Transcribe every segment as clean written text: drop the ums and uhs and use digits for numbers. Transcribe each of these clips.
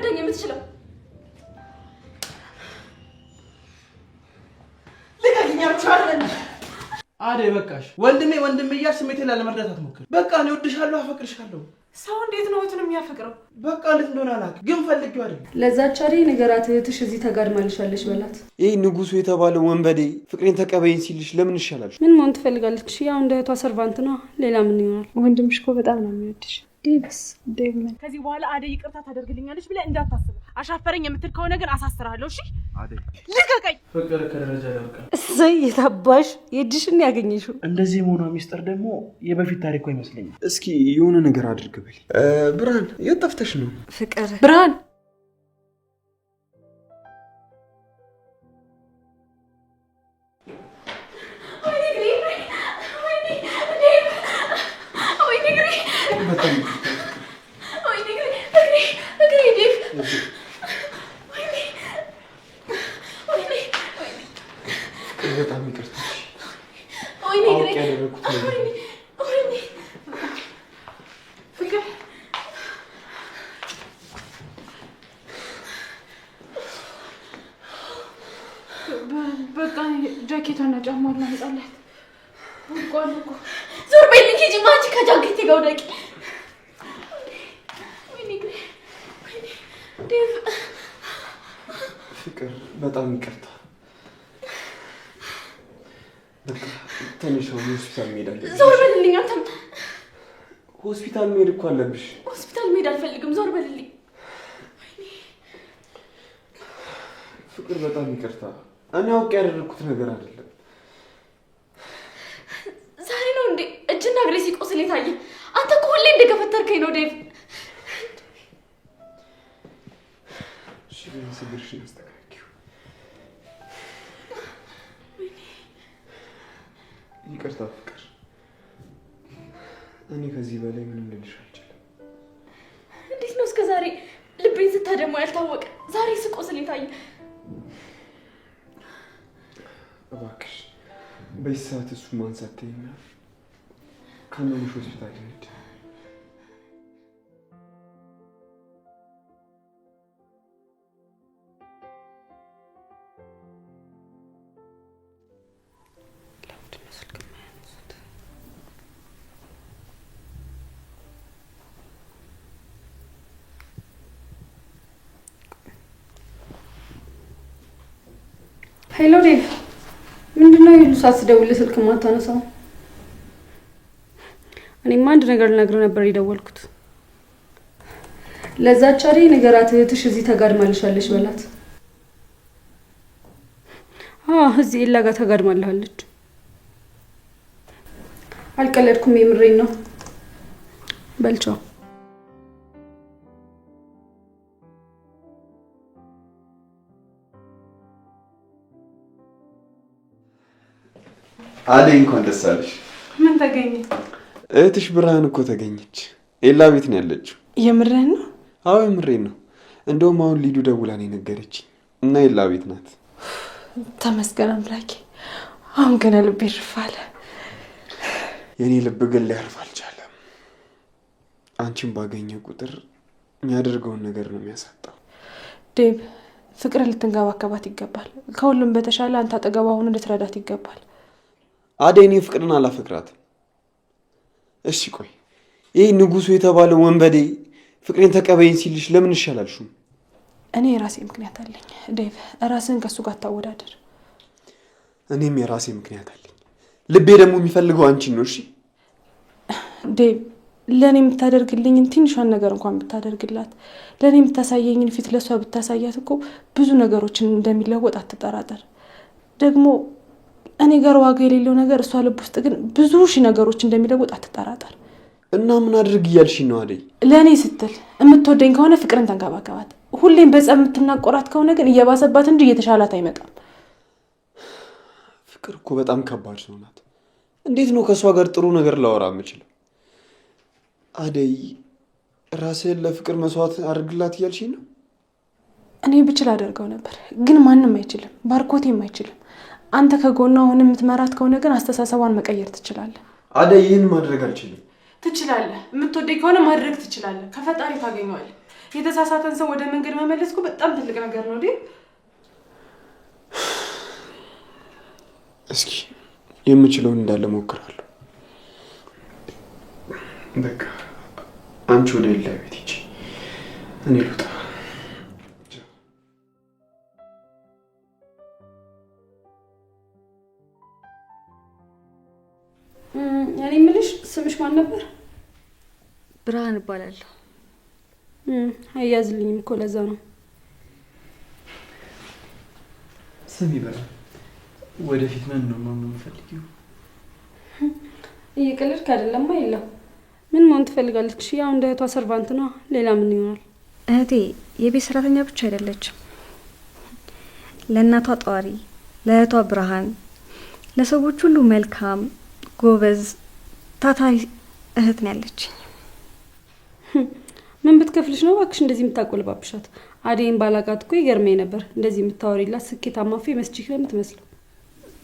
ልትረዳኝ የምትችለው? አደይ በቃሽ። ወንድሜ እያልሽ ስሜቴን ላለመርዳት አትሞክር። በቃ እኔ እወድሻለሁ፣ አፈቅርሻለሁ። ሰው እንዴት ነው እህቱን የሚያፈቅረው? በቃ እንዴት እንደሆነ አላውቅም፣ ግን ፈልጌው አይደለም። ለዛች አደይ ንገራት፣ እህትሽ እዚህ ተጋድማልሻለች በላት። ይህ ንጉሱ የተባለው ወንበዴ ፍቅሬን ተቀበይኝ ሲልሽ ለምን ይሻላል? ምን መሆን ትፈልጋለች? ያው እንደ እህቷ ሰርቫንት ነው፣ ሌላ ምን ይሆናል? ወንድምሽ እኮ በጣም ነው የሚወድሽ። ዴቭ ከዚህ በኋላ አደይ ይቅርታ ታደርግልኛለች ብለህ እንዳታስብ። አሻፈረኝ የምትል ከሆነ ግን አሳስርሃለሁ። እሺ አደይ ልቀቀኝ። ፍቅር ከደረጃ ያልቃል። እሰይ የታባሽ የእጅሽን ያገኘሽው። እንደዚህ የመሆኗ ሚስጥር ደግሞ የበፊት ታሪኳ ይመስለኛል። እስኪ የሆነ ነገር አድርግ በይ። ብርሃን የት ጠፍተሽ ነው? ፍቅር ብርሃን በጣም ይቅርታ። በቃ ጃኬቷና ጫማውን ላምጣላት። ዞር በይልኝ ሂጂ ማጂ ከጃኬቴ ጋር ወደቂ። ፍቅር በጣም ይቅርታ። በቃ ትንሽ ሆስፒታል መሄድ አለብሽ። ዞር በልልኝ አንተም። ሆስፒታል መሄድ እኮ አለብሽ። ሆስፒታል መሄድ አልፈልግም፣ ዞር በልልኝ። ፍቅር በጣም ይቅርታ። እኔ አውቄ ያደረኩት ነገር አይደለም። ዛሬ ነው እንዴ እጅና እግሬ ሲቆስል የታየ? አንተ እኮ ሁሌ እንደገፈተርከኝ ነው ዴቭ። እሺ እግርሽን አስተካክዪው። ይቅርታ ፍቅር፣ እኔ ከዚህ በላይ ምንም ልልሽ አልችልም። እንዴት ነው እስከ ዛሬ ልቤን ስታደማው ያልታወቀ ዛሬ ስቆስል የታየ? እባክሽ በዚህ ሰዓት እሱ ማንሳት ተይና ካመመሽ ሆስፒታል ሄድ። ሄሎ ዴቭ፣ ምንድነው ይሉ ሳትደውልልህ ስልክ ማታነሳው? እኔማ አንድ ነገር ልነግርህ ነበር የደወልኩት። ለዛች አደይ ንገራት፣ እህትሽ እዚህ ተጋድማልሻለች በላት። እዚህ ኤላ ጋር ተጋድማልሃለች። አልቀለድኩም፣ የምሬን ነው። በልቻው አደይ እንኳን ደስ አለሽ። ምን ተገኘ? እህትሽ ብርሃን እኮ ተገኘች። ኤላ ቤት ነው ያለችው። የምርህን ነው? አዎ የምሬን ነው። እንደውም አሁን ሊዱ ደውላ ነው የነገረችኝ እና ኤላ ቤት ናት። ተመስገን አምላኬ። አሁን ገና ልቤ እርፍ አለ። የኔ ልብ ግን ሊያርፍ አልቻለም። አንቺን ባገኘ ቁጥር የሚያደርገውን ነገር ነው የሚያሳጣው። ዴቭ፣ ፍቅርን ልትንከባከባት ይገባል። ከሁሉም በተሻለ አንተ አጠገቧ ሆነ ልትረዳት ይገባል። አደይ እኔ ፍቅርን አላፈቅራትም። እሺ ቆይ ይህ ንጉሱ የተባለው ወንበዴ ፍቅሬን ተቀበይኝ ሲልሽ ለምን ይሻላልሽም? እኔ የራሴ ምክንያት አለኝ ዴቭ፣ ራስን ከሱ ጋር ታወዳደር። እኔም የራሴ ምክንያት አለኝ። ልቤ ደግሞ የሚፈልገው አንቺን ነው። እሺ ዴቭ፣ ለእኔ የምታደርግልኝን ትንሿን ነገር እንኳን ብታደርግላት፣ ለእኔ የምታሳየኝን ፊት ለሷ ብታሳያት እኮ ብዙ ነገሮችን እንደሚለወጥ አትጠራጠር። ደግሞ እኔ ጋር ዋጋ የሌለው ነገር እሷ ልብ ውስጥ ግን ብዙ ሺህ ነገሮች እንደሚለወጥ አትጠራጠር። እና ምን አድርግ እያልሽኝ ነው አደይ? ለእኔ ስትል የምትወደኝ ከሆነ ፍቅርን ተንከባከባት። ሁሌም በጸብ የምትናቆራት ከሆነ ግን እየባሰባት እንጂ እየተሻላት አይመጣም። ፍቅር እኮ በጣም ከባድ ሰው ናት። እንዴት ነው ከእሷ ጋር ጥሩ ነገር ላወራ የምችለው? አደይ ራስህን ለፍቅር መስዋዕት አድርግላት እያልሽኝ ነው? እኔ ብችል አደርገው ነበር፣ ግን ማንም አይችልም። ባርኮቴም አይችልም። አንተ ከጎኗ አሁን የምትመራት ከሆነ ግን አስተሳሰቧን መቀየር ትችላለህ። አደይ ይህን ማድረግ አልችልም። ትችላለህ። የምትወደኝ ከሆነ ማድረግ ትችላለህ። ከፈጣሪ ታገኘዋለህ። የተሳሳተን ሰው ወደ መንገድ መመለስ እኮ በጣም ትልቅ ነገር ነው ዴቭ። እስኪ የምችለውን እንዳለ ሞክራለሁ። በቃ አንቺ ወደ ሌላ ቤት ሂጂ፣ እኔ ልውጣ። እኔ የምልሽ ስምሽ ማን ነበር? ብርሃን እባላለሁ። አያዝልኝም እኮ ለዛ ነው። ስም ይበላል። ወደፊት ምን ነው የምፈልጊው? እየቀለድክ አይደለም? የለም ምን መሆን ትፈልጋለች? ያው እንደ እህቷ ሰርቫንት ነው። ሌላ ምን ይሆናል? እህቴ የቤት ሰራተኛ ብቻ አይደለችም። ለእናቷ ጧሪ፣ ለእህቷ ብርሃን፣ ለሰዎች ሁሉ መልካም፣ ጎበዝ፣ ታታሪ እህት ነው ያለችኝ። ምን ብትከፍልሽ ነው እባክሽ እንደዚህ የምታቆልባብሻት? አዴን ባላቃት እኮ ይገርመኝ ነበር። እንደዚህ የምታወሪላት ስኬታማ መስጂክ ነው የምትመስለው።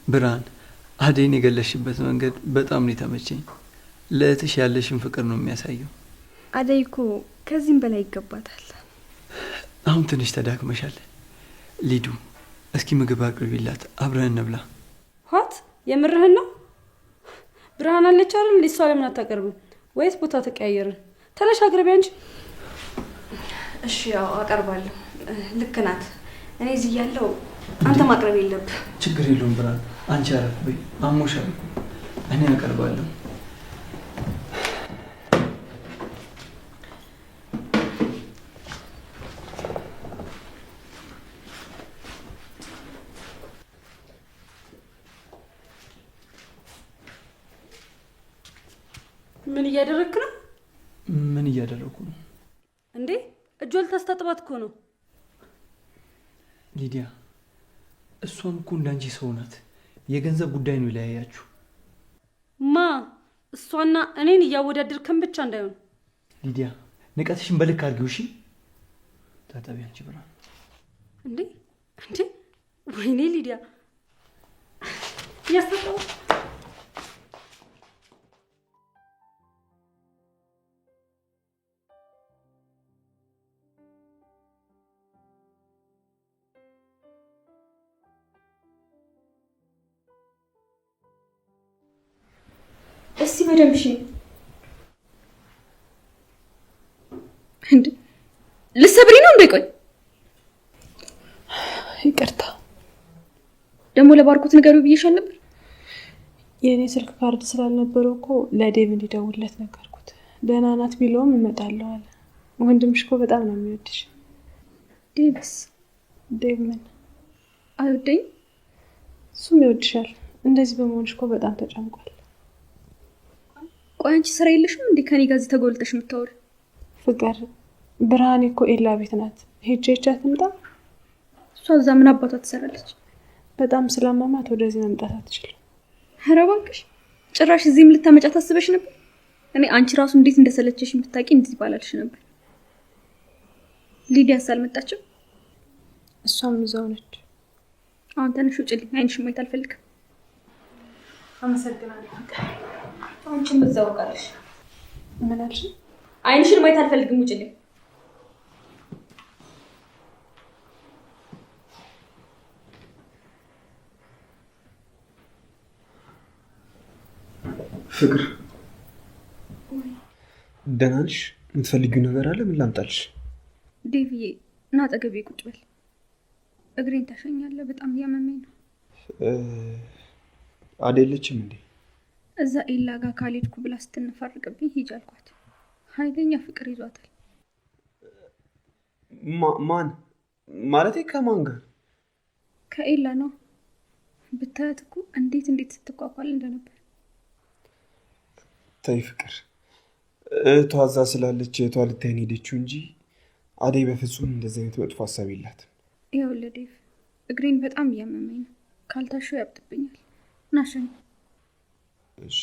ብርሃን፣ አዴን የገለሽበት መንገድ በጣም ነው የተመቸኝ። ለእህትሽ ያለሽን ፍቅር ነው የሚያሳየው። አደይ እኮ ከዚህም በላይ ይገባታል። አሁን ትንሽ ተዳክመሻል። ሊዱ፣ እስኪ ምግብ አቅርቢላት፣ አብረን እንብላ። ኋት የምርህን ነው? ብርሃን አለች አይደል? እሷ ለምን አታቀርብም? ወይስ ቦታ ተቀያየርን? ተነሽ አቅርቢ አንቺ። እሺ ያው አቀርባለሁ። ልክ ናት። እኔ እዚህ ያለው አንተ ማቅረብ የለብህ። ችግር የለውም ብርሃን፣ አንቺ አረፍ በይ። አሞሻል እኮ እኔ አቀርባለሁ። ምን እያደረግክ ነው? ምን እያደረኩ ነው እንዴ? እጇ ልታስታጥባት እኮ ነው። ሊዲያ፣ እሷም እኮ እንዳንቺ ሰው ናት። የገንዘብ ጉዳይ ነው ይለያያችሁ። ማ እሷና እኔን እያወዳደርከን ብቻ እንዳይሆን። ሊዲያ፣ ንቀትሽን በልክ አድርጊው። እሺ ታጠቢ አንቺ ብርሃን። እንዴ እንዴ! ወይኔ ሊዲያ ያስተጣው። እስቲ በደንብ እሺ። እንዴ ልትሰብሪ ነው እንዴ? ቆይ ይቅርታ። ደግሞ ለባርኮት ንገሪው ብዬሻል ነበር። የእኔ ስልክ ካርድ ስላልነበረው እኮ ለዴቭ እንዲደውልለት ነገርኩት። ደህና ናት ቢለውም እመጣለሁ አለ። ወንድምሽ እኮ በጣም ነው የሚወድሽ። ዴቭስ? ዴቭ ምን አይወደኝ? እሱም ይወድሻል። እንደዚህ በመሆንሽ እኮ በጣም ተጨንቋል። ቆይ አንቺ ስራ የለሽም እንዴ ከኔ ጋር እዚህ ተጎልተሽ የምታወሪ? ፍቅር፣ ብርሃኔ እኮ ኤላ ቤት ናት። ሄጄ ይቻት ትምጣ? እሷ እዛ ምን አባቷ ትሰራለች? በጣም ስላመማት ወደዚህ መምጣት አትችልም። ኧረ እባክሽ፣ ጭራሽ እዚህም ልታመጫት አስበሽ ነበር? እኔ አንቺ ራሱ እንዴት እንደሰለቸሽ የምታውቂ እንደዚህ ባላልሽ ነበር። ሊዲያስ አልመጣችም? እሷም እዛው ነች። አሁን ተነሽ ውጭልኝ፣ አይንሽን ማየት አልፈልግም። አመሰግናለሁ። አንቺም እዛው ቀርሽ። ምን አልሽ? አይንሽን ማየት አልፈልግም፣ ውጭልኝ። ፍቅር፣ ደህና ነሽ? የምትፈልጊው ነገር አለ? ምን ላምጣልሽ? ዴቪዬ እና አጠገቤ ቁጭ በል። እግሬን ታሸኛለህ፣ በጣም እያመመኝ ነው። አይደለችም እንዴ? እዛ ኤላ ጋር ካልሄድኩ ብላ ስትነፋርቅብኝ ሂጅ አልኳት። ኃይለኛ ፍቅር ይዟታል። ማን ማለቴ? ከማን ጋር? ከኤላ ነው። ብታያት እኮ እንዴት ስትቋቋል እንደነበር። ተይ ፍቅር፣ እህቷ እዛ ስላለች እህቷ ልታይን ሄደችው እንጂ አደይ በፍጹም እንደዚህ አይነት መጥፎ ሀሳብ የላትም። ይኸውልህ ዴቭ፣ እግሬን በጣም እያመመኝ ነው። ካልታሸው ያብጥብኛል። ናሸኝ። እሺ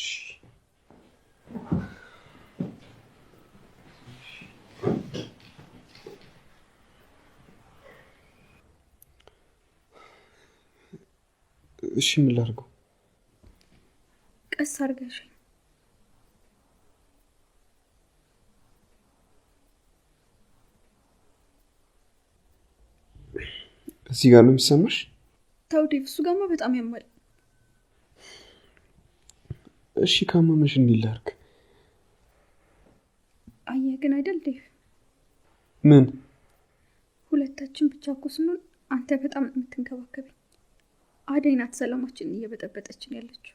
እሺ፣ ምን ላድርገው? ቀስ አድርገሽኝ። እዚህ ጋር ነው የሚሰማሽ? ተው ዴቭ፣ እሱ ጋማ በጣም ያማል። እሺ ካመመሽ እንዲህ ላድርግ? አየህ ግን አይደል ዴቭ፣ ምን ሁለታችን ብቻ እኮ ስንሆን አንተ በጣም የምትንከባከበኝ። አደይ ናት ሰላማችንን እየበጠበጠችን ያለችው።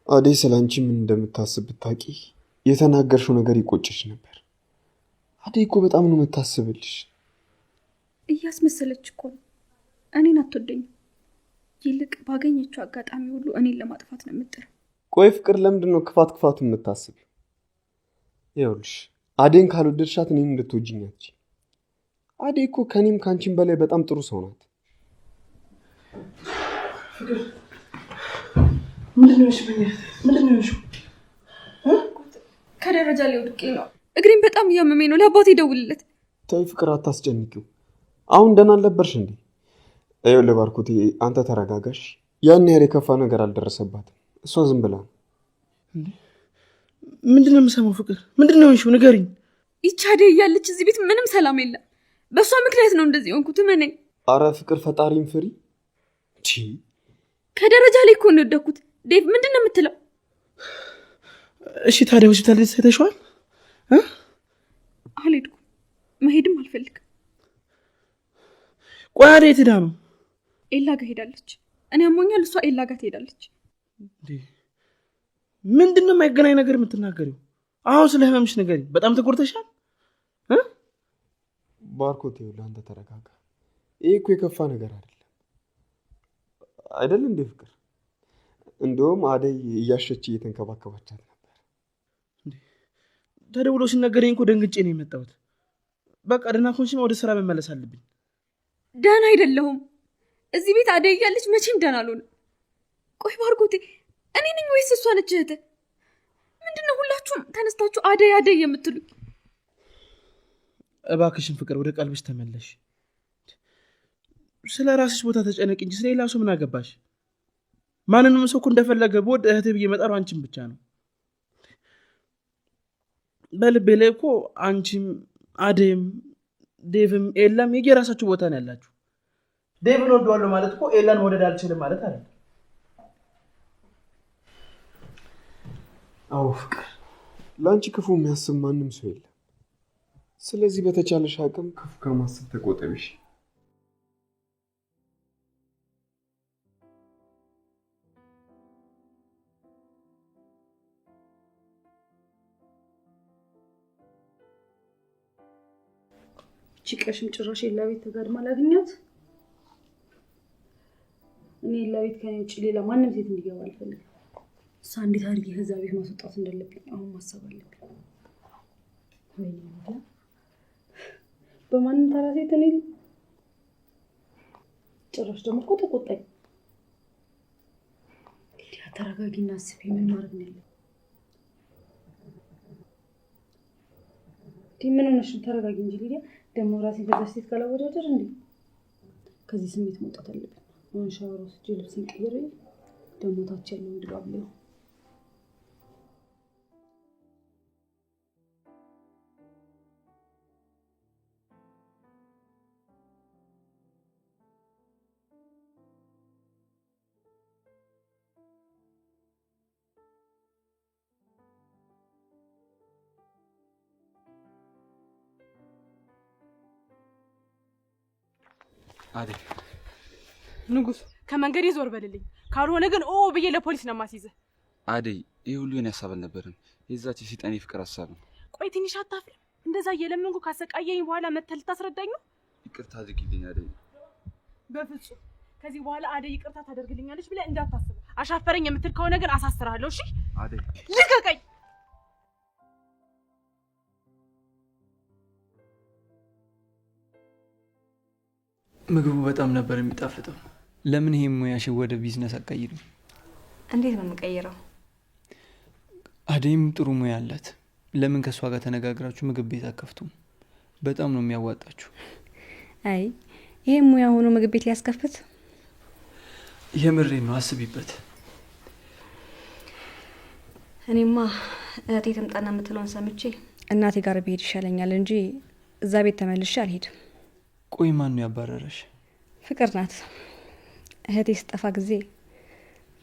አደይ ስላንቺ ምን እንደምታስብ ብታውቂ የተናገርሽው ነገር ይቆጭሽ ነበር። አደይ እኮ በጣም ነው የምታስብልሽ። እያስመሰለች እኮ ነው። እኔን አትወደኝም። ይልቅ ባገኘችው አጋጣሚ ሁሉ እኔን ለማጥፋት ነው የምጥረው። ቆይ ፍቅር ለምንድን ነው ክፋቱን የምታስብ? ይኸውልሽ አደይን ካልወደድሻት እኔን እንድትወጂኝ አትችይም። አደይ እኮ ከኔም ካንቺም በላይ በጣም ጥሩ ሰው ናት። ምንድነው? ከደረጃ ላይ ወድቄ ነው። እግሬን በጣም እያመመኝ ነው። ለአባቴ ደውልለት። ተይ ፍቅር አታስጨንቂው። አሁን ደህና አልነበርሽ እንዴ? ይኸውልህ ባርኮቴ አንተ ተረጋጋሽ። ያን ያህል የከፋ ነገር አልደረሰባትም። እሷ ዝም ብላ ነው። ምንድነው የምሰማው? ፍቅር ምንድነው እንሹ? ንገሪኝ። ይቺ አደይ እያለች እዚህ ቤት ምንም ሰላም የለም። በእሷ ምክንያት ነው እንደዚህ ሆንኩት። እመነኝ። አረ ፍቅር ፈጣሪን ፍሪ። ከደረጃ ላይ እኮ ነው የወደኩት። ዴቭ ምንድን ነው የምትለው? እሺ ታዲያ ሆስፒታል ተይተሽዋል? አልሄድኩም፣ መሄድም አልፈልግም። ቆይ አደይ የት ሄዳ ነው? ኤላ ጋር ሄዳለች። እኔ አሞኛል፣ እሷ ኤላ ጋር ትሄዳለች። ምንድነው የማይገናኝ ነገር የምትናገሪው? አሁን ስለ ህመምሽ ንገሪኝ። በጣም ተጎድተሻል? ባርኮቴ ይኸውልህ አንተ ተረጋጋ። ይሄ እኮ የከፋ ነገር አይደል እንዴ ፍቅር? እንደውም አደይ እያሸች እየተንከባከባቻት ነበር። ተደውሎ ሲነገረኝ እኮ ደንግጬ ነው የመጣሁት። በቃ ደህና ከሆንሽማ ወደ ስራ መመለስ አለብኝ። ደህና አይደለሁም። እዚህ ቤት አደይ እያለች መቼም ደህና አልሆንም። ቆይ ባርኮቴ እኔ ነኝ ወይስ እሷ ነች እህትህ? ምንድነው ሁላችሁም ተነስታችሁ አደይ አደይ የምትሉኝ? እባክሽን ፍቅር ወደ ቀልብሽ ተመለሽ። ስለ ራስሽ ቦታ ተጨነቂ እንጂ ስለሌላ ሰው ምን አገባሽ? ማንንም ሰው እኮ እንደፈለገ በወድ እህቴ ብዬ መጣሩ አንቺም ብቻ ነው። በልቤ ላይ እኮ አንቺም አደይም ዴቭም ኤላም የየራሳችሁ ቦታ ነው ያላችሁ። ዴቭን ወደዋለሁ ማለት እኮ ኤላን መውደድ አልችልም ማለት አይደል? አዎ ፍቅር፣ ለአንቺ ክፉ የሚያስብ ማንም ሰው የለም። ስለዚህ በተቻለሽ አቅም ክፉ ከማሰብ ተቆጠቢሽ። ጭቀሽም ጭራሽ ኤላ ቤት ተጋድማ ላገኛት። እኔ ኤላ ቤት ከኔ ውጭ ሌላ ማንም ሴት እንዲገባ አልፈልግም። እሷ እንዴት አድርጌ ከዛ ቤት ማስወጣት እንዳለብኝ አሁን ማሰብ አለብኝ። ወይኔ በማንም ተራ ሴት እኔ ጭራሽ ደግሞ እኮ ተቆጣኝ። ሊዲያ ተረጋጊና አስቢ፣ ምን ማድረግ ነው ያለው? ምን ሆነሽ ነው? ተረጋጊ እንጂ ሊዲያ። ደግሞ ራሴን ከዛ ሴት ካላወዳደር እንዴ ከዚህ ስሜት መውጣት አለብኝ። አሁን ሻወር ወስጄ ልብሴን ቀይሬ ደግሞ ታች ያለውን ድባብ ላይ አደይ ንጉስ ከመንገድ ይዞር በልልኝ፣ ካልሆነ ግን ኦ ብዬ ለፖሊስ ነው ማስይዘህ። አደይ ይሄ ሁሉ የኔ ሐሳብ አልነበረም፣ የዛች ሲጣኔ ፍቅር ሐሳብ ነው። ቆይ ትንሽ አታፍርም? እንደዛ እየለመንኩ ካሰቃየኝ በኋላ መተህ ልታስረዳኝ ነው? ይቅርታ አድርጊልኝ አደይ። በፍጹም ከዚህ በኋላ አደይ ይቅርታ ታደርግልኛለች ብለህ እንዳታስብ። አሻፈረኝ የምትል ከሆነ ግን አሳስርሃለሁ። እሺ አደይ ልቀቀኝ። ምግቡ በጣም ነበር የሚጣፍጠው። ለምን ይሄን ሙያሽን ወደ ቢዝነስ አትቀይሪም? እንዴት ነው የምቀይረው? አደይም ጥሩ ሙያ አላት። ለምን ከእሷ ጋር ተነጋግራችሁ ምግብ ቤት አከፍቱም? በጣም ነው የሚያዋጣችሁ። አይ ይሄ ሙያ ሆኖ ምግብ ቤት ሊያስከፍት? የምሬን ነው፣ አስቢበት። እኔማ እህቴ ትምጣና የምትለውን ሰምቼ እናቴ ጋር ብሄድ ይሻለኛል እንጂ እዛ ቤት ተመልሼ አልሄድም። ቆይ ማን ነው ያባረረሽ? ፍቅር ናት። እህቴ ስጠፋ ጊዜ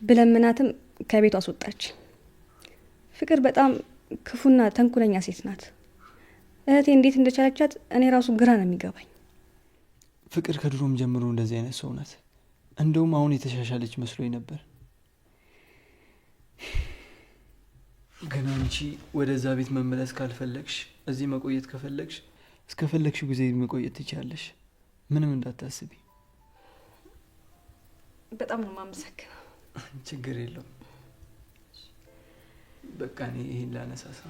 ብለምናትም ከቤቷ አስወጣች። ፍቅር በጣም ክፉና ተንኩለኛ ሴት ናት። እህቴ እንዴት እንደቻለቻት እኔ ራሱ ግራ ነው የሚገባኝ። ፍቅር ከድሮም ጀምሮ እንደዚህ አይነት ሰው ናት። እንደውም አሁን የተሻሻለች መስሎኝ ነበር። ግን አንቺ ወደዛ ቤት መመለስ ካልፈለግሽ፣ እዚህ መቆየት ከፈለግሽ እስከፈለግሽው ጊዜ መቆየት ትችያለሽ። ምንም እንዳታስቢ። በጣም ነው የማመሰግነው። ችግር የለውም። በቃ እኔ ይሄን ላነሳሳ።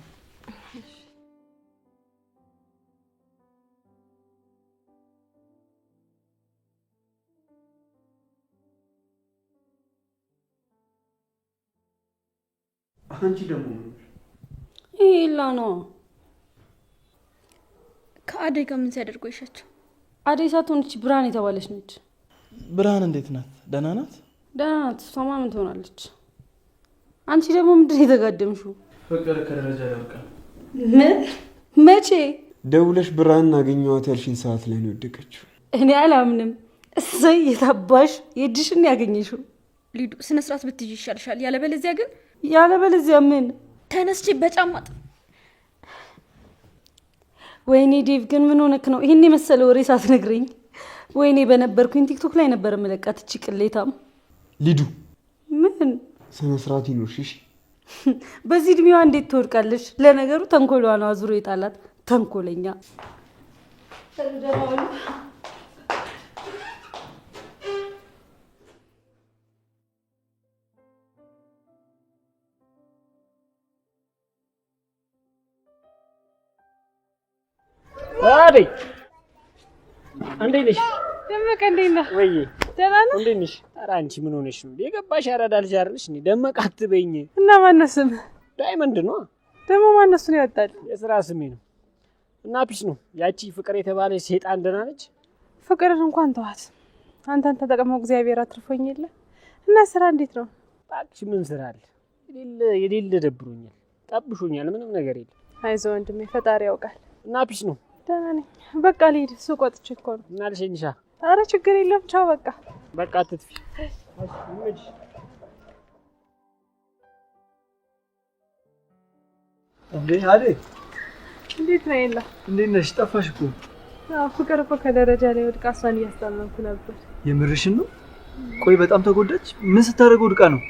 አንቺ ደግሞ ይላ ነው ከአደይ ጋር ምን ሲያደርጉ ይሻቸው? አደይ ሳትሆንች ብርሃን የተባለች ነች። ብርሃን እንዴት ናት? ደህና ናት? ደህና ናት። እሷማ ምን ትሆናለች? አንቺ ደግሞ ምንድን የተጋደምሽው? ፍቅር ከደረጃ ያልቃል። ምን? መቼ ደውለሽ ብርሃን አገኘኋት ያልሽኝ ሰዓት ላይ ነው የወደቀችው? እኔ አላምንም። እሰይ የታባሽ የእጅሽን ያገኘሽው። ሊዱ ስነ ስርዓት ብትይዥ ይሻልሻል። ያለበለዚያ ግን ያለበለዚያ ምን? ተነስቼ በጫማጥ። ወይኔ ዴቭ ግን ምን ሆነክ ነው ይሄን የመሰለ ወሬ ሳትነግረኝ? ወይኔ በነበርኩኝ ቲክቶክ ላይ ነበር መለቃት። እቺ ቅሌታም ሊዱ ምን ስነ ስርዓት ይኖርሽ። በዚህ እድሜዋ እንዴት ትወድቃለች? ለነገሩ ተንኮሏ ነው አዙሮ የጣላት ተንኮለኛ። አደይ እንዴት ነሽ? ደመቀ እንዴት ነህ? ወይ ደህና ነህ? እንዴት ነሽ? ኧረ አንቺ ምን ሆነሽ ነው? የገባሽ ያራዳ ልጅ አይደለሽ? እኔ ደመቀ አትበይኝ። እና ማነው ስምህ? ዳይመንድ ነው። ደግሞ ማነው እሱን ያወጣል? የስራ ስሜ ነው። እና ፒስ ነው። ያቺ ፍቅር የተባለች ሴጣን ደህና ነች? ፍቅርን እንኳን ተዋት። አንተን ተጠቅመው እግዚአብሔር አትርፎኝ የለ እና ስራ እንዴት ነው? እባክሽ ምን ስራ አለ? የሌለ ደብሮኛል፣ ጠብሾኛል። ምንም ነገር የለም። አይዞህ ወንድሜ ፈጣሪ ያውቃል። እና ፒስ ነው። ደህና ነኝ። በቃ ልሂድ፣ ሱቅ ወጥቼ እኮ ነው። እና ልሸኝሻ? ኧረ ችግር የለም ቻው። በቃ አትጥፊ። እንዴ አደይ እንዴት ነው የለ? እንዴት ነሽ? ጠፋሽ እኮ። ፍቅር እኮ ከደረጃ ላይ ወድቃ እሷን እያስታመምኩ ነበር። የምርሽን ነው? ቆይ በጣም ተጎዳች? ምን ስታደርግ ወድቃ ነው?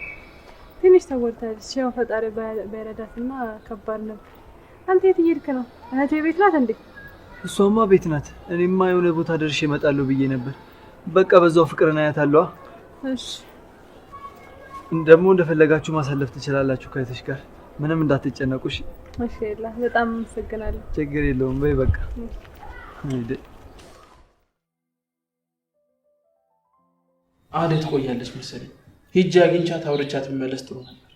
ትንሽ ተጎድታለች። ያው ፈጣሪ ባይረዳትና ከባድ ነበር። አንተ የት እየሄድክ ነው? እህቴ ቤት ናት እንዴ? እሷማ ቤት ናት። እኔማ የሆነ ቦታ ደርሼ እመጣለሁ ብዬ ነበር። በቃ በዛው ፍቅርን አያታለሁ። እሺ ደግሞ እንደፈለጋችሁ ማሳለፍ ትችላላችሁ ከእህትሽ ጋር። ምንም እንዳትጨነቁ እሺ? እሺ የለ በጣም አመሰግናለሁ። ችግር የለውም። በይ በቃ አደይ ትቆያለች መሰለኝ። ሂጅ አግኝቻት አውርቻት መመለስ ጥሩ ነበር።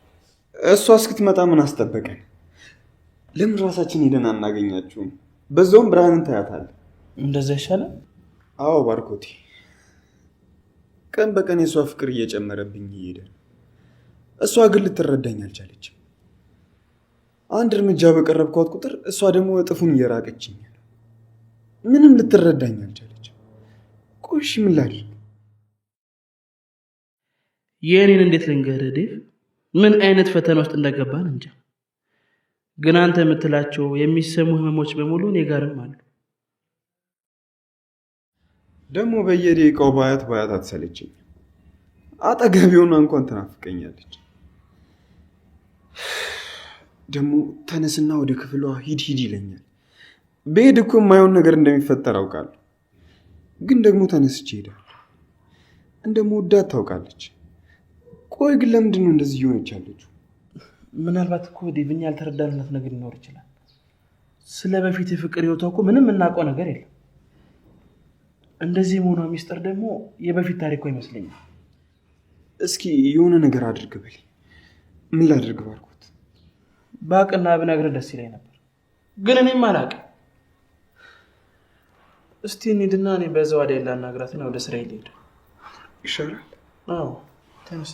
እሷ እስክትመጣ ምን አስጠበቀን? ለምን ራሳችን ሄደን አናገኛችሁም? በዛውም ብርሃንን ታያታለህ። እንደዛ ይሻላል። አዎ ባርኮቴ፣ ቀን በቀን የእሷ ፍቅር እየጨመረብኝ እየሄደ ነው። እሷ ግን ልትረዳኝ አልቻለችም። አንድ እርምጃ በቀረብኳት ቁጥር እሷ ደግሞ እጥፉን እየራቀችኝ ነው። ምንም ልትረዳኝ አልቻለችም። ቆይ እሺ ምን ላድርግ? የእኔን እንዴት ልንገርህ ዴቭ? ምን አይነት ፈተና ውስጥ እንደገባን እንጃ። ግን አንተ የምትላቸው የሚሰሙ ህመሞች በሙሉ እኔ ጋርም አሉ። ደግሞ በየደቂቃው ባያት አትሰለችኝ። አጠገቢውና እንኳን ትናፍቀኛለች። ደግሞ ተነስና ወደ ክፍሏ ሂድ ይለኛል። በሄድ እኮ የማይሆን ነገር እንደሚፈጠር አውቃለሁ። ግን ደግሞ ተነስቼ ሄዳለሁ። እንደምወዳት ታውቃለች። ቆይ ግን ለምንድን ነው እንደዚህ እየሆነች ያለችው? ምናልባት እኮ ዴቭኛ ያልተረዳንለት ነገር ሊኖር ይችላል። ስለ በፊት የፍቅር ህይወቷ እኮ ምንም የምናውቀው ነገር የለም። እንደዚህ መሆኗ ሚስጥር ደግሞ የበፊት ታሪኳ ይመስለኛል። እስኪ የሆነ ነገር አድርግ በል። ምን ላድርግ ባርኮት? ባቅና ብነግርህ ደስ ይለኝ ነበር፣ ግን እኔም አላውቅም። እስቲ እንሂድና እኔ በዛው አደይ ላናግራትና ወደ ስራዬ ልሄድ ይሻላል። አዎ ተነስ።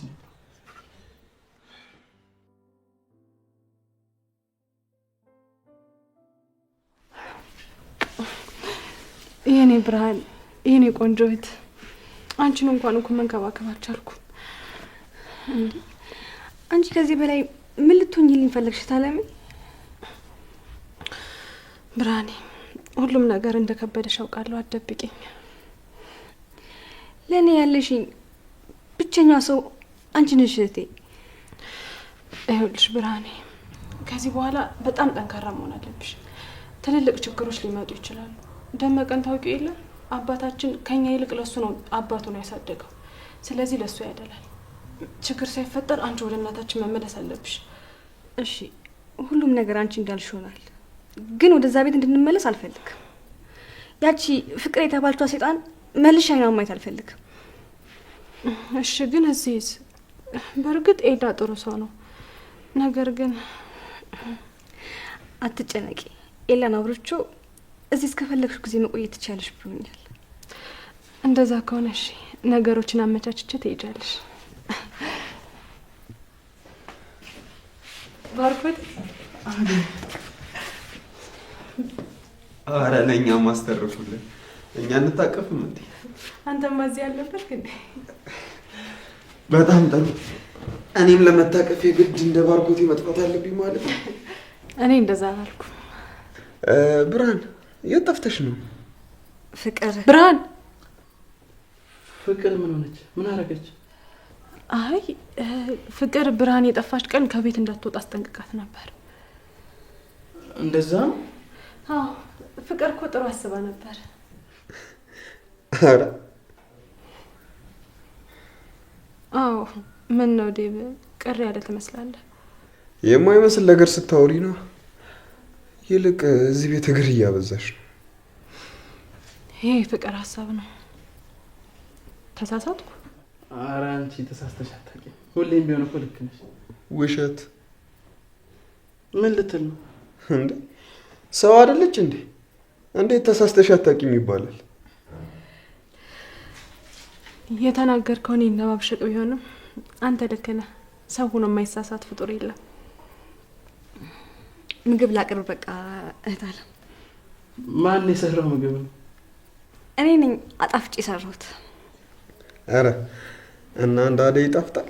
የኔ ብርሃን የኔ ቆንጆ እህት አንቺን እንኳን እኮ መንከባከብ አልቻልኩም። እንዴ አንቺ ከዚህ በላይ ምን ልትሆኚልኝ ፈለግሽ ታለሚ? ብርሃኔ ሁሉም ነገር እንደከበደሽ አውቃለሁ፣ አትደብቂኝ። ለእኔ ያለሽኝ ብቸኛ ሰው አንቺ ነሽ እህቴ። ይኸውልሽ ብርሃኔ ከዚህ በኋላ በጣም ጠንካራ መሆን አለብሽ። ትልልቅ ችግሮች ሊመጡ ይችላሉ። ደመቀን ታውቂው የለ አባታችን ከኛ ይልቅ ለሱ ነው አባቱ ነው ያሳደገው። ስለዚህ ለሱ ያደላል። ችግር ሳይፈጠር አንቺ ወደ እናታችን መመለስ አለብሽ። እሺ ሁሉም ነገር አንቺ እንዳልሽ ይሆናል፣ ግን ወደዛ ቤት እንድንመለስ አልፈልግም። ያቺ ፍቅር የተባለችው ሰይጣን መልሻ አይኗን ማየት አልፈልግም። እሺ ግን እዚህስ በእርግጥ ኤላ ጥሩ ሰው ነው፣ ነገር ግን አትጨነቂ። ኤላን አብሮቹ እዚህ እስከፈለግሽ ጊዜ መቆየት ትችያለሽ ብሎኛል። እንደዛ ከሆነ እሺ ነገሮችን አመቻችቼ ትሄጃለሽ። ባርኮት አረ ለእኛ ማስተርፉልን እኛ እንታቀፍም እንዴ? አንተማ እዚህ ያለበት ግን በጣም ጥሩ። እኔም ለመታቀፍ የግድ እንደ ባርኮቴ መጥፋት አለብኝ ማለት ነው? እኔ እንደዛ አላልኩም። ብርሃን የት ጠፍተሽ ነው? ፍቅር ብርሃን ፍቅር ምን ሆነች? ምን አረገች? አይ ፍቅር ብርሃን የጠፋች ቀን ከቤት እንዳትወጣ አስጠንቅቃት ነበር። እንደዛ ነው? አዎ ፍቅር እኮ ጥሩ አስባ ነበር። አረ አዎ ምን ነው ዴብ ቅር ያለ ትመስላለህ። የማይመስል ነገር ስታወሪ ነው። ይልቅ እዚህ ቤት እግር እያበዛሽ ነው። ይሄ ፍቅር ሀሳብ ነው። ተሳሳትኩ? ኧረ አንቺ ተሳስተሽ አታውቂም። ሁሌም ቢሆን እኮ ልክ ነሽ። ውሸት ምን ልትል ነው እንዴ? ሰው አይደለች እንዴ? እንዴት ተሳስተሽ አታውቂም ይባላል? የተናገርከው እኔ ለማብሸቅ ቢሆንም አንተ ልክ ነህ። ሰው ሆኖ የማይሳሳት ፍጡር የለም። ምግብ ላቅርብ በቃ እህታለ። ማን የሰራው ምግብ ነው? እኔ ነኝ አጣፍጭ የሰራሁት። አረ እና እንዳደ ይጣፍጣል።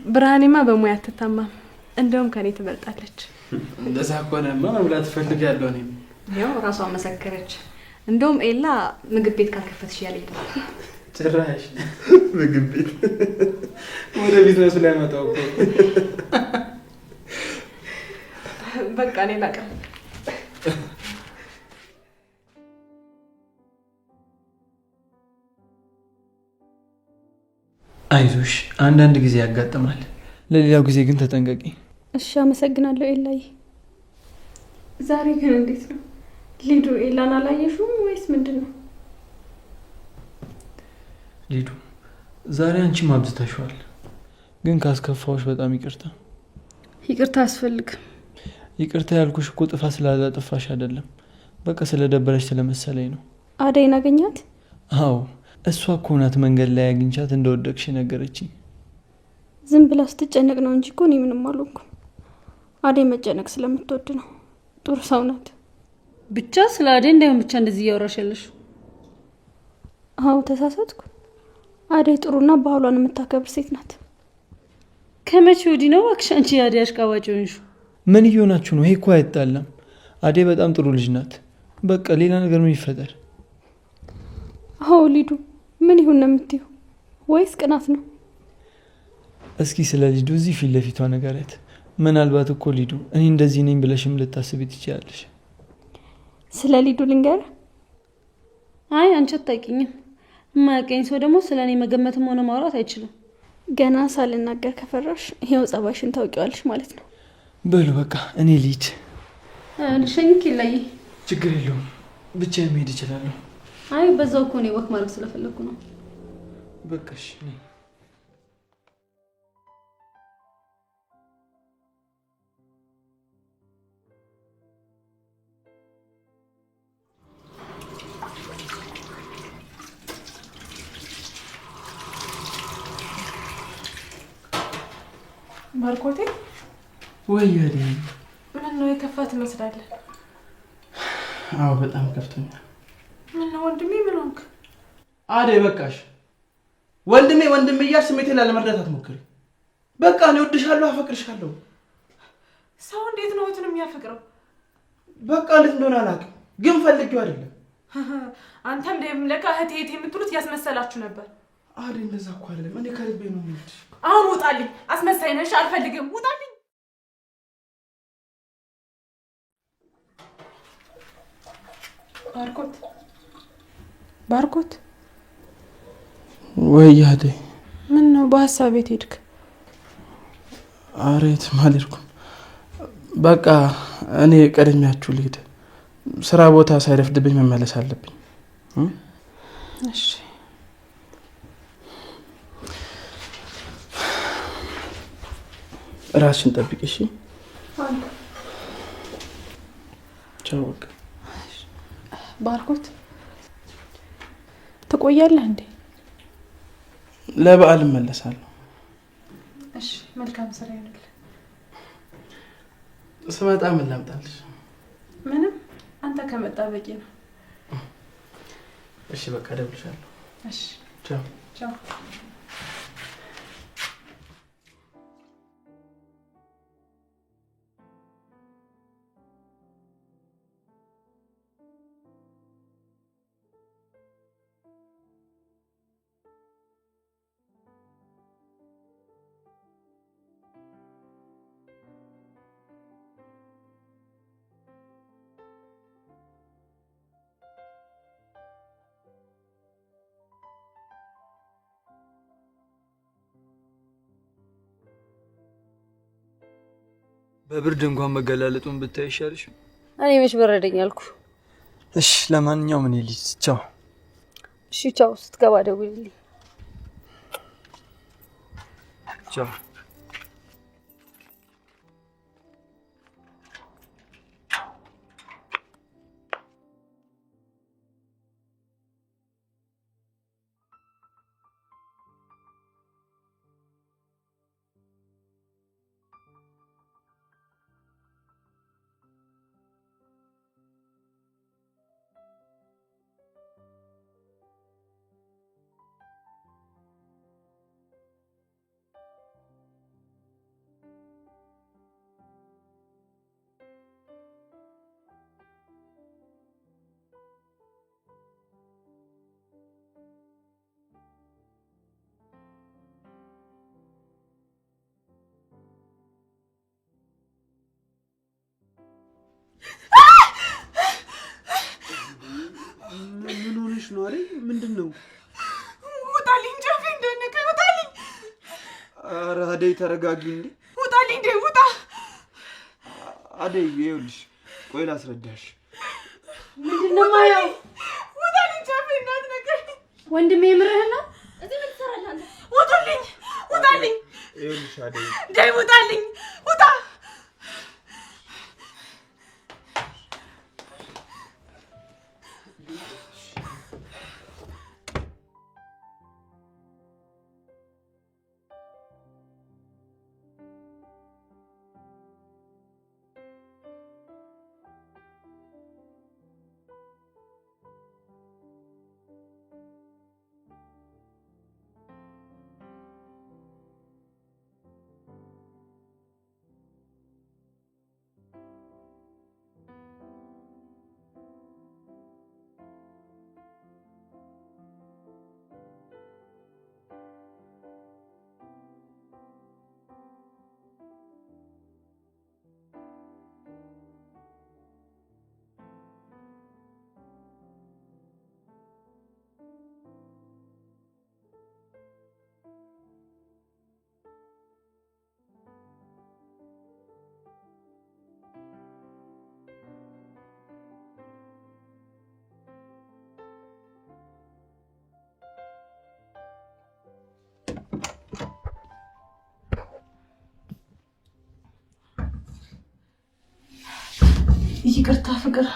ብርሃኔማ በሙያ አትታማም፣ እንደውም ከኔ ትበልጣለች። እንደዛ ከሆነማ መብላት እፈልጋለሁ። እኔም ያው ራሷ መሰከረች። እንደውም ኤላ ምግብ ቤት ካልከፈትሽ ያለ ይላል። ጭራሽ ምግብ ቤት ወደ ቢዝነሱ ላይ መጣው እኮ። በቃ እኔ ላቅርብ። አይዞሽ፣ አንዳንድ ጊዜ ያጋጥማል። ለሌላው ጊዜ ግን ተጠንቀቂ። እሺ አመሰግናለሁ ኤላዬ። ዛሬ ግን እንዴት ነው ሊዱ? ኤላን አላየሽውም ወይስ ምንድነው? ሊዱ ዛሬ አንቺም አብዝተሽዋል። ግን ካስከፋዎች በጣም ይቅርታ። ይቅርታ አያስፈልግም። ይቅርታ ያልኩሽ እኮ ጥፋት ስላላጠፋሽ አይደለም፣ በቃ ስለደበረሽ ስለመሰለኝ ነው። አደይን አገኛት? አዎ እሷ እኮ ናት መንገድ ላይ አግኝቻት እንደወደቅሽ ነገረችኝ። ዝም ብላ ስትጨነቅ ነው እንጂ እኮ እኔ ምንም አልሆንኩም። አደይ መጨነቅ ስለምትወድ ነው። ጥሩ ሰው ናት። ብቻ ስለ አደይ እንዳይሆን ብቻ እንደዚህ እያወራሽ ያለሽ። አዎ ተሳሳትኩ። አደይ ጥሩና ባህሏን የምታከብር ሴት ናት። ከመቼ ወዲህ ነው እባክሽ አንቺ የአደይ አሽቃባጭ ሆንሽ? ምን እየሆናችሁ ነው? ይሄ እኮ አይጣላም። አደይ በጣም ጥሩ ልጅ ናት። በቃ ሌላ ነገር ምን ይፈጠር? አዎ ሊዱ ምን ይሁን ነው የምትይው? ወይስ ቅናት ነው? እስኪ ስለ ሊዱ እዚህ ፊት ለፊቷ ነገራት። ምናልባት እኮ ሊዱ እኔ እንደዚህ ነኝ ብለሽም ልታስቢ ትችያለሽ። ስለ ሊዱ ልንገር? አይ አንቺ አታውቂኝም። የማያውቀኝ ሰው ደግሞ ስለ እኔ መገመትም ሆነ ማውራት አይችልም። ገና ሳልናገር ከፈራሽ ይኸው ጸባይሽን ታውቂዋለሽ ማለት ነው። በሉ በቃ እኔ ልሂድ። ልሸኝክ ይለይ። ችግር የለውም ብቻ መሄድ እችላለሁ። አይ በዛው እኮ ነው ወክ ማድረግ ስለፈለኩ ነው። በቃሽ ነኝ። ባርኮቴ ወይ አደይ፣ ምን ነው የከፋ ትመስላለህ? አዎ በጣም ከፍቶኛል። ምን ነው ወንድሜ? ምን ሆንክ? አደይ በቃሽ። ወንድሜ እያልሽ ስሜቴን ላለመርዳት አትሞክሪ። በቃ እኔ እወድሻለሁ፣ አፈቅርሻለሁ። ሰው እንዴት ነው እህቱን የሚያፈቅረው? በቃ እንዴት እንደሆነ አላውቅም፣ ግን ፈልጌው አይደለም። አንተም ዴቭም ለካ እህቴ የምትሉት ያስመሰላችሁ ነበር። አደይ እንደዛ እኮ አይደለም። እኔ ከልቤ ነው የምልሽ። አሁን ውጣልኝ። አስመሳይ ነሽ፣ አልፈልግም። ውጣልኝ። ባርኮት ወይ አደይ፣ ምን ነው በሀሳብ ቤት ሄድክ? ኧረ የትም አልሄድኩም። በቃ እኔ ቀድሜያችሁ ልሂድ። ስራ ቦታ ሳይረፍድብኝ መመለስ አለብኝ። እሺ ራስሽን ጠብቂ እሺ? ቻው። በቃ ባርኮት ትቆያለህ እንዴ? ለበዓል እመለሳለሁ። እሺ መልካም ስራ ይሁንልህ። ስመጣ ምን ላምጣልሽ? ምንም፣ አንተ ከመጣ በቂ ነው። እሺ በቃ እደውልልሻለሁ። እሺ ቻው ቻው። በብርድ እንኳን መገላለጡን ብታይ ይሻልሽ። እኔ መች በረደኝ አልኩ። እሺ ለማንኛውም እኔ ልጅ ቻው። እሺ ቻው። ስትገባ ደውልልኝ። ቻው። ምን ሆነሽ ነው? አደይ ምንድን ነው? ውጣልኝ። ጃፌ እንደነቀ ውጣልኝ። ኧረ አደይ ተረጋጊ እንዴ። ውጣልኝ እንዴ ውጣ። አደይ ይኸውልሽ፣ ቆይ ላስረዳሽ። ምንድን ነው የማየው? ውጣልኝ ጃፌ እንዳትነቀኝ። ወንድሜ የምርህን ነው? እዚህ ምን ትሰራለህ አንተ? ውጡልኝ። ውጣልኝ። ይኸውልሽ አደይ፣ ዳይ ውጣልኝ። ውጣ። ይቅርታ ፍቅር፣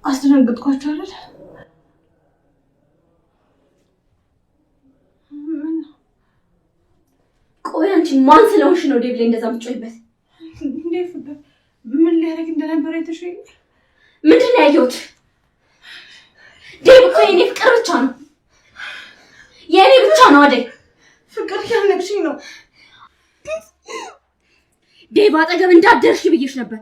አስደነግጥኳቸው አይደል? ቆይ አንቺ ማን ስለሆንሽ ነው ዴቭ ላይ እንደዛ የምትጮይበት? እንዴ ፍቅር፣ ምን ሊያደርግ እንደነበረ የተሸኝ ምንድን ነው ያየሁት? ዴቭ እኮ የኔ ፍቅር ብቻ ነው፣ የኔ ብቻ ነው። አደይ ፍቅር ያልነግሽኝ ነው። ዴቭ አጠገብ እንዳደርሽ ብዬሽ ነበር።